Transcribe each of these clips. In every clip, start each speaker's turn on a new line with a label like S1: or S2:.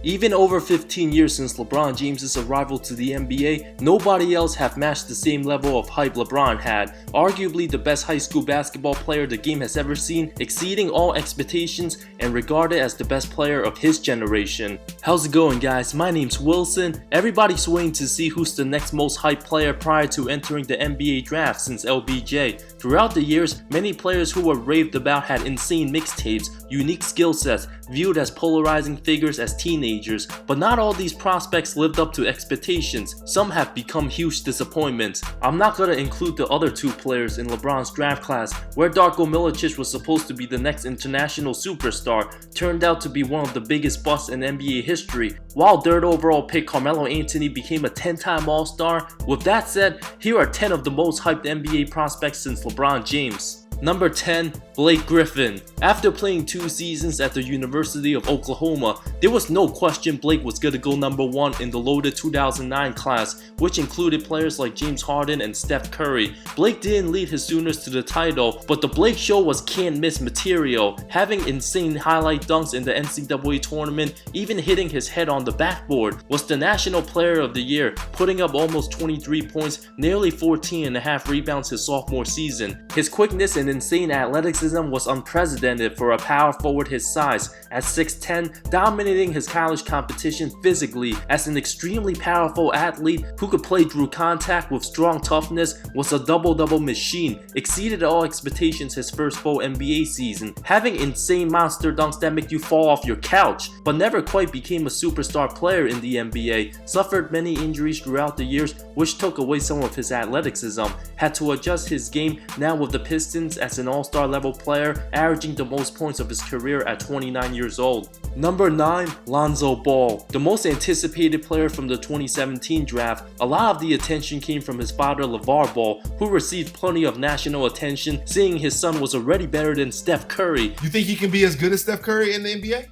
S1: Even over 15 years since LeBron James' arrival to the NBA, nobody else have matched the same level of hype LeBron had. Arguably the best high school basketball player the game has ever seen, exceeding all expectations and regarded as the best player of his generation. How's it going, guys? My name's Wilson. Everybody's waiting to see who's the next most hyped player prior to entering the NBA draft since LBJ. Throughout the years, many players who were raved about had insane mixtapes, unique skill sets, viewed as polarizing figures as teenagers, but not all these prospects lived up to expectations. Some have become huge disappointments. I'm not gonna include the other two players in LeBron's draft class, where Darko Milicic was supposed to be the next international superstar, turned out to be one of the biggest busts in NBA history, while third overall pick Carmelo Anthony became a 10-time All-Star. With that said, here are 10 of the most hyped NBA prospects since LeBron James. Number 10, Blake Griffin. After playing 2 seasons at the University of Oklahoma, there was no question Blake was going to go number 1 in the loaded 2009 class, which included players like James Harden and Steph Curry. Blake didn't lead his Sooners to the title, but the Blake show was can't-miss material, having insane highlight dunks in the NCAA tournament, even hitting his head on the backboard, was the National Player of the Year, putting up almost 23 points, nearly 14.5 rebounds his sophomore season. His quickness and insane athleticism was unprecedented for a power forward his size, at 6'10", dominating his college competition physically. As an extremely powerful athlete who could play through contact with strong toughness, was a double-double machine, exceeded all expectations his first full NBA season, having insane monster dunks that make you fall off your couch, but never quite became a superstar player in the NBA, suffered many injuries throughout the years which took away some of his athleticism, had to adjust his game, now with the Pistons as an all-star level player, averaging the most points of his career at 29 years old. Number 9, Lonzo Ball. The most anticipated player from the 2017 draft, a lot of the attention came from his father LeVar Ball, who received plenty of national attention, seeing his son was already better than Steph Curry.
S2: You think he can be as good as Steph Curry in the NBA?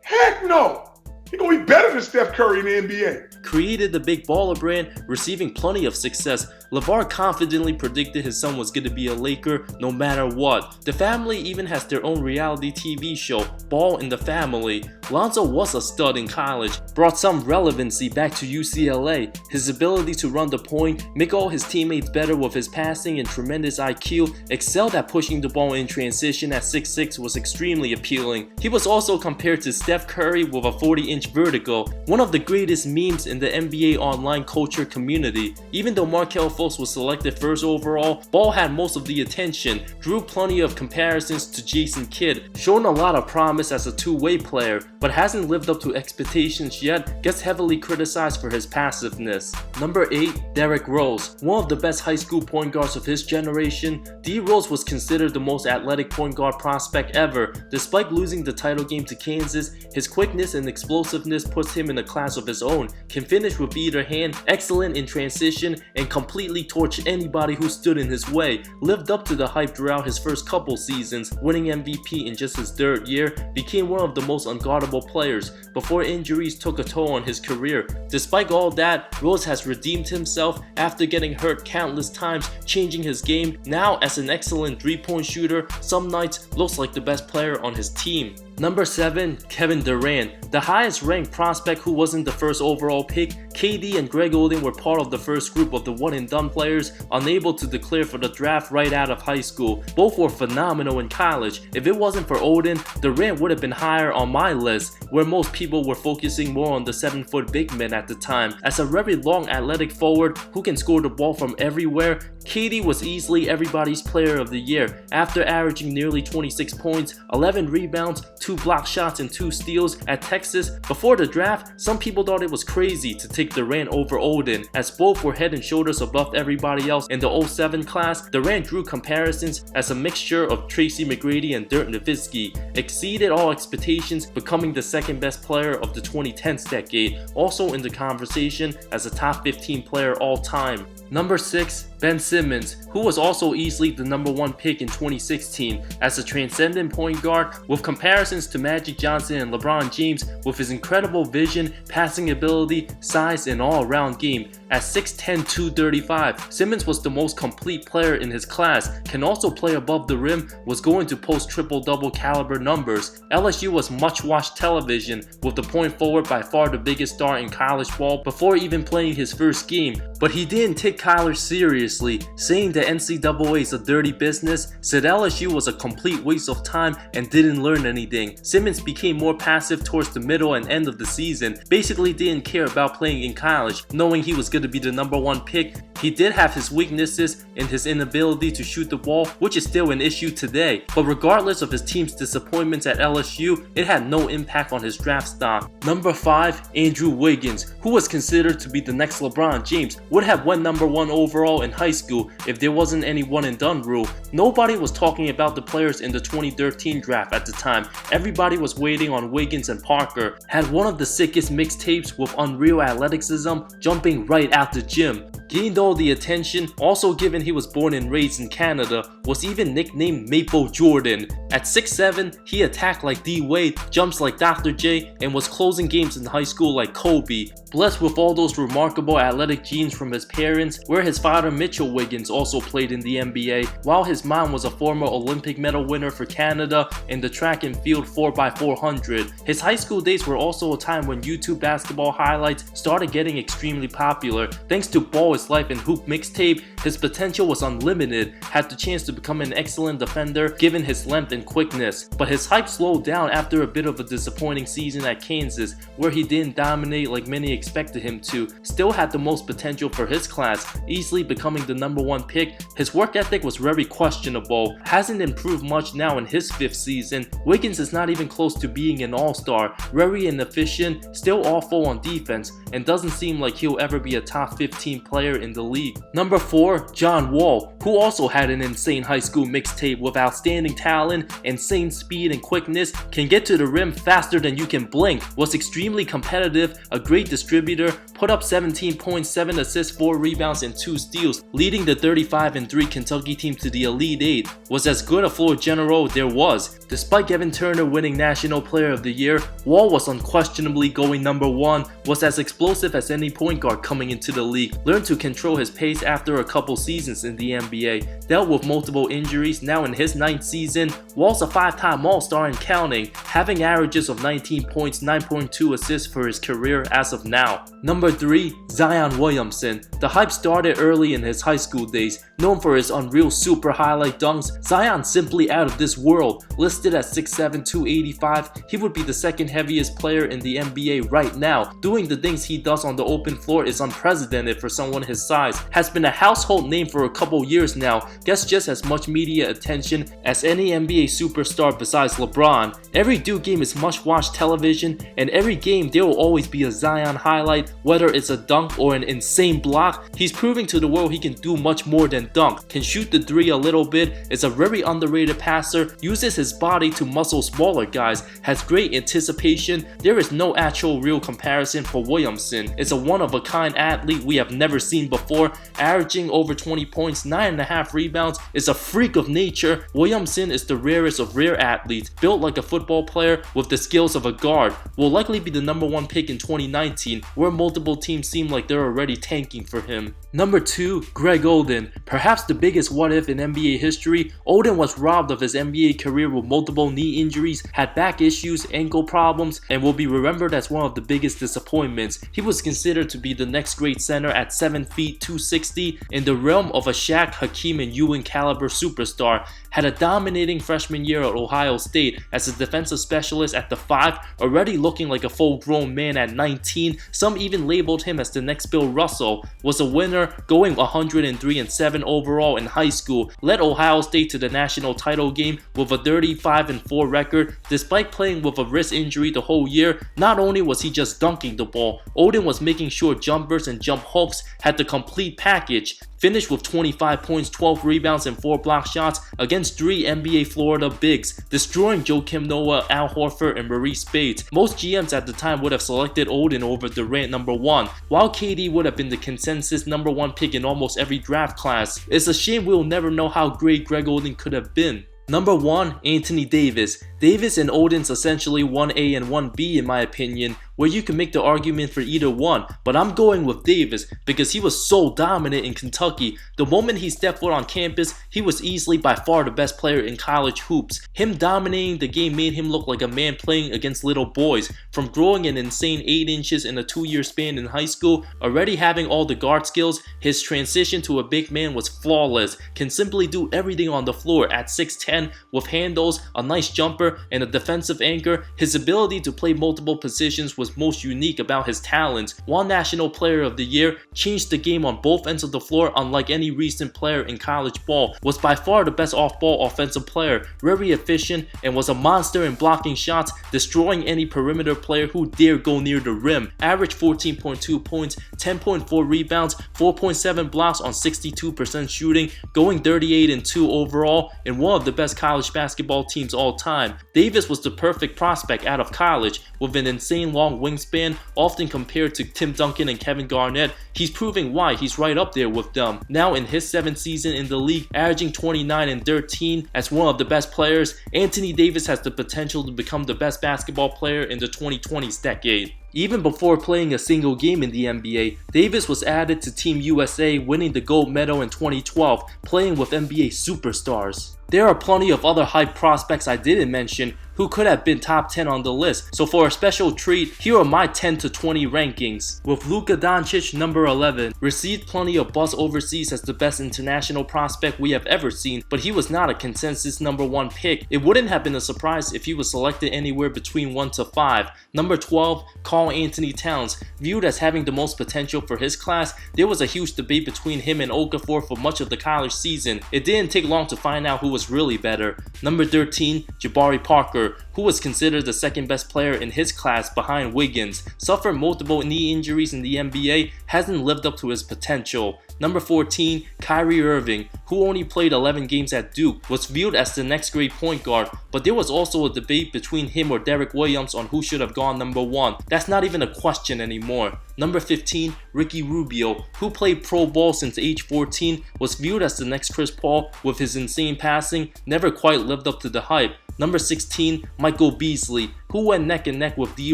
S3: Heck no! He's gonna be better than Steph Curry in the NBA.
S1: Created the big baller brand, receiving plenty of success. LeVar confidently predicted his son was going to be a Laker no matter what. The family even has their own reality TV show, Ball in the Family. Lonzo was a stud in college, brought some relevancy back to UCLA. His ability to run the point, make all his teammates better with his passing and tremendous IQ, excelled at pushing the ball in transition at 6'6" was extremely appealing. He was also compared to Steph Curry with a 40-inch vertical, one of the greatest memes in the NBA online culture community. Even though Markelle Fultz was selected first overall, Ball had most of the attention, drew plenty of comparisons to Jason Kidd, shown a lot of promise as a two-way player, but hasn't lived up to expectations yet, gets heavily criticized for his passiveness. Number 8, Derrick Rose. One of the best high school point guards of his generation, D. Rose was considered the most athletic point guard prospect ever. Despite losing the title game to Kansas, his quickness and explosiveness puts him in a class of his own, can finish with either hand, excellent in transition, and completely torch anybody who stood in his way. Lived up to the hype throughout his first couple seasons, winning MVP in just his 3rd year, became one of the most unguardable players before injuries took a toll on his career. Despite all that, Rose has redeemed himself after getting hurt countless times, changing his game. Now as an excellent 3-point shooter, some nights looks like the best player on his team. Number 7, Kevin Durant. The highest ranked prospect who wasn't the first overall pick, KD and Greg Oden were part of the first group of the one-and-done players unable to declare for the draft right out of high school. Both were phenomenal in college. If it wasn't for Oden, Durant would have been higher on my list, where most people were focusing more on the 7-foot big men at the time. As a very long athletic forward who can score the ball from everywhere, KD was easily everybody's player of the year, after averaging nearly 26 points, 11 rebounds, 2 block shots and 2 steals at Texas. Before the draft, some people thought it was crazy to take Durant over Oden, as both were head and shoulders above everybody else in the 07 class. Durant drew comparisons as a mixture of Tracy McGrady and Dirk Nowitzki, exceeded all expectations, becoming the 2nd best player of the 2010s decade, also in the conversation as a top 15 player all time. Number 6, Ben Simmons, who was also easily the number 1 pick in 2016 as a transcendent point guard with comparisons to Magic Johnson and LeBron James with his incredible vision, passing ability, size, and all-around game. At 6'10", 235, Simmons was the most complete player in his class, can also play above the rim, was going to post triple-double caliber numbers. LSU was much-watched television, with the point forward by far the biggest star in college ball before even playing his first game. But he didn't take Kyler seriously, saying the NCAA is a dirty business, said LSU was a complete waste of time and didn't learn anything. Simmons became more passive towards the middle and end of the season, basically didn't care about playing in college, knowing he was going to be the number 1 pick. He did have his weaknesses in his inability to shoot the ball, which is still an issue today, but regardless of his team's disappointments at LSU, it had no impact on his draft stock. Number 5, Andrew Wiggins, who was considered to be the next LeBron James, would have went number 1 overall in high school if there wasn't any one and done rule. Nobody was talking about the players in the 2013 draft at the time. Everybody was waiting on Wiggins and Parker. Had one of the sickest mixtapes with unreal athleticism, jumping right out the gym. Gained all the attention, also given he was born and raised in Canada, was even nicknamed Maple Jordan. At 6'7", he attacked like D-Wade, jumps like Dr. J, and was closing games in high school like Kobe. Blessed with all those remarkable athletic genes from his parents, where his father Mitchell Wiggins also played in the NBA, while his mom was a former Olympic medal winner for Canada in the track and field 4x400. His high school days were also a time when YouTube basketball highlights started getting extremely popular. Thanks to Ball Is Life and Hoop mixtape, his potential was unlimited, had the chance to become an excellent defender given his length and quickness. But his hype slowed down after a bit of a disappointing season at Kansas, where he didn't dominate like many expected him to. Still had the most potential for his class, easily becoming the number 1 pick. His work ethic was very questionable, hasn't improved much now in his 5th season. Wiggins is not even close to being an all-star, very inefficient, still awful on defense, and doesn't seem like he'll ever be a top 15 player in the league. Number 4, John Wall, who also had an insane high school mixtape with outstanding talent, insane speed and quickness, can get to the rim faster than you can blink, was extremely competitive, a great distributor, put up 17 points, 7 assists, 4 rebounds, and 2 steals, leading the 35-3 Kentucky team to the Elite 8, was as good a floor general there was. Despite Kevin Turner winning National Player of the Year, Wall was unquestionably going number 1, was as explosive as any point guard coming into the league, learned to control his pace after a couple seasons in the NBA, dealt with multiple injuries. Now in his 9th season, Wall's a 5-time All-Star and counting, having averages of 19 points, 9.2 assists for his career as of now. Number 3, Zion Williamson. The hype started early in his high school days. Known for his unreal super highlight dunks, Zion simply out of this world. Listed at 6'7", 285, he would be the 2nd heaviest player in the NBA right now. Doing the things he does on the open floor is unprecedented for someone his size. Has been a household name for a couple years now, gets just as much media attention as any NBA superstar besides LeBron. Every Duke game is much-watched television, and every game there will always be a Zion highlight, whether it's a dunk or an insane block. He's proving to the world he can do much more than dunk, can shoot the 3 a little bit, is a very underrated passer, uses his body to muscle smaller guys, has great anticipation. There is no actual real comparison for Williamson. Is a one-of-a-kind athlete we have never seen before, averaging over 20 points, 9.5 rebounds, is a freak of nature. Williamson is the rarest of rare athletes, built like a football player with the skills of a guard. Will likely be the number 1 pick in 2019, where multiple teams seem like they're already tanking for him. Number 2, Greg Oden. Perhaps the biggest what if in NBA history, Oden was robbed of his NBA career with multiple knee injuries, had back issues, ankle problems, and will be remembered as one of the biggest disappointments. He was considered to be the next great center at 7 feet 260, in the realm of a Shaq, Hakeem, and Ewing caliber superstar. Had a dominating freshman year at Ohio State as a defensive specialist at the 5, already looking like a full-grown man at 19. Some even labeled him as the next Bill Russell. Was a winner, going 103-7 overall in high school. Led Ohio State to the national title game with a 35-4 record. Despite playing with a wrist injury the whole year, not only was he just dunking the ball, Oden was making sure jumpers and jump hooks had the complete package. Finished with 25 points, 12 rebounds, and 4 block shots against 3 NBA Florida bigs, destroying Joakim Noah, Al Horford, and Maurice Bates. Most GMs at the time would have selected Oden over Durant number 1, while KD would have been the consensus number number 1 pick in almost every draft class. It's a shame we'll never know how great Greg Oden could have been. Number 1, Anthony Davis. Davis and Oden's essentially 1A and 1B in my opinion, where you can make the argument for either one, but I'm going with Davis because he was so dominant in Kentucky. The moment he stepped foot on campus, he was easily by far the best player in college hoops. Him dominating the game made him look like a man playing against little boys. From growing an insane 8 inches in a 2-year span in high school, already having all the guard skills, his transition to a big man was flawless. Can simply do everything on the floor at 6'10", with handles, a nice jumper, and a defensive anchor. His ability to play multiple positions was most unique about his talents. Won National Player of the Year, changed the game on both ends of the floor unlike any recent player in college ball, was by far the best off-ball offensive player, very efficient, and was a monster in blocking shots, destroying any perimeter player who dared go near the rim. Averaged 14.2 points, 10.4 rebounds, 4.7 blocks on 62% shooting, going 38-2 overall, and one of the best college basketball teams all time. Davis was the perfect prospect out of college, with an insane long wingspan, often compared to Tim Duncan and Kevin Garnett. He's proving why he's right up there with them. Now in his 7th season in the league, averaging 29 and 13 as one of the best players, Anthony Davis has the potential to become the best basketball player in the 2020s decade. Even before playing a single game in the NBA, Davis was added to Team USA, winning the gold medal in 2012, playing with NBA superstars. There are plenty of other hype prospects I didn't mention who could have been top 10 on the list, so for a special treat, here are my 10 to 20 rankings. With Luka Doncic number 11, received plenty of buzz overseas as the best international prospect we have ever seen, but he was not a consensus number 1 pick. It wouldn't have been a surprise if he was selected anywhere between 1 to 5. Number 12, Karl-Anthony Towns. Viewed as having the most potential for his class, there was a huge debate between him and Okafor for much of the college season. It didn't take long to find out who was really better. Number 13, Jabari Parker, who was considered the 2nd best player in his class behind Wiggins. Suffered multiple knee injuries in the NBA, hasn't lived up to his potential. Number 14, Kyrie Irving, who only played 11 games at Duke, was viewed as the next great point guard, but there was also a debate between him or Derrick Williamson on who should have gone number 1. That's not even a question anymore. Number 15, Ricky Rubio, who played pro ball since age 14, was viewed as the next Chris Paul with his insane passing, never quite lived up to the hype. Number 16, Michael Beasley, who went neck and neck with D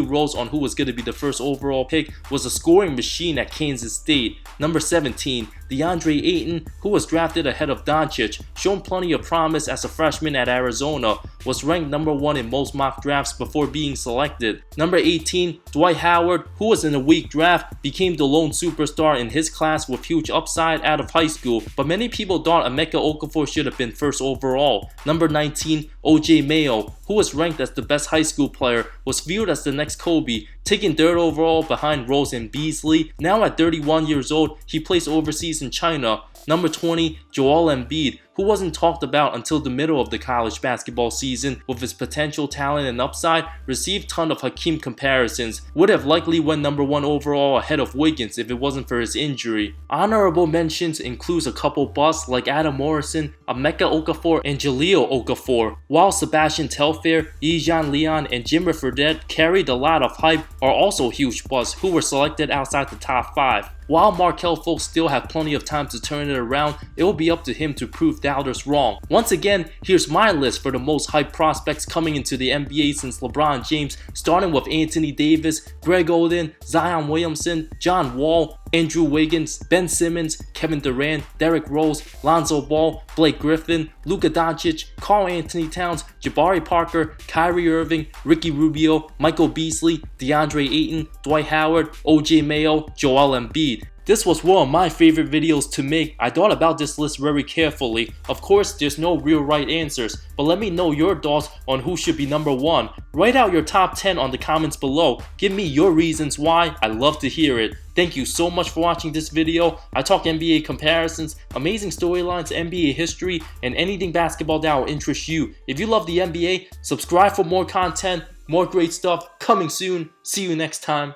S1: Rose on who was going to be the first overall pick, was a scoring machine at Kansas State. Number 17, DeAndre Ayton, who was drafted ahead of Doncic, shown plenty of promise as a freshman at Arizona, was ranked number 1 in most mock drafts before being selected. Number 18, Dwight Howard, who was in a weak draft, became the lone superstar in his class with huge upside out of high school, but many people thought Emeka Okafor should have been first overall. Number 19, OJ Mayo, who was ranked as the best high school player, was viewed as the next Kobe, taking 3rd overall behind Rose and Beasley. Now at 31 years old, he plays overseas in China. Number 20, Joel Embiid, who wasn't talked about until the middle of the college basketball season with his potential talent and upside, received ton of Hakeem comparisons. Would have likely went number 1 overall ahead of Wiggins if it wasn't for his injury. Honorable mentions includes a couple busts like Adam Morrison, Emeka Okafor, and Jahlil Okafor, while Sebastian Telfair, Ejan Leon, and Jimmer Fredette carried a lot of hype, are also huge busts who were selected outside the top 5. While Markelle Fultz still have plenty of time to turn it around, it will be up to him to prove doubters wrong. Once again, here's my list for the most hyped prospects coming into the NBA since LeBron James, starting with Anthony Davis, Greg Oden, Zion Williamson, John Wall, Andrew Wiggins, Ben Simmons, Kevin Durant, Derrick Rose, Lonzo Ball, Blake Griffin, Luka Doncic, Karl-Anthony Towns, Jabari Parker, Kyrie Irving, Ricky Rubio, Michael Beasley, DeAndre Ayton, Dwight Howard, OJ Mayo, Joel Embiid. This was one of my favorite videos to make. I thought about this list very carefully. Of course, there's no real right answers, but let me know your thoughts on who should be number 1. Write out your top 10 on the comments below. Give me your reasons why. I love to hear it. Thank you so much for watching this video. I talk NBA comparisons, amazing storylines, NBA history, and anything basketball that will interest you. If you love the NBA, subscribe for more content, more great stuff coming soon. See you next time.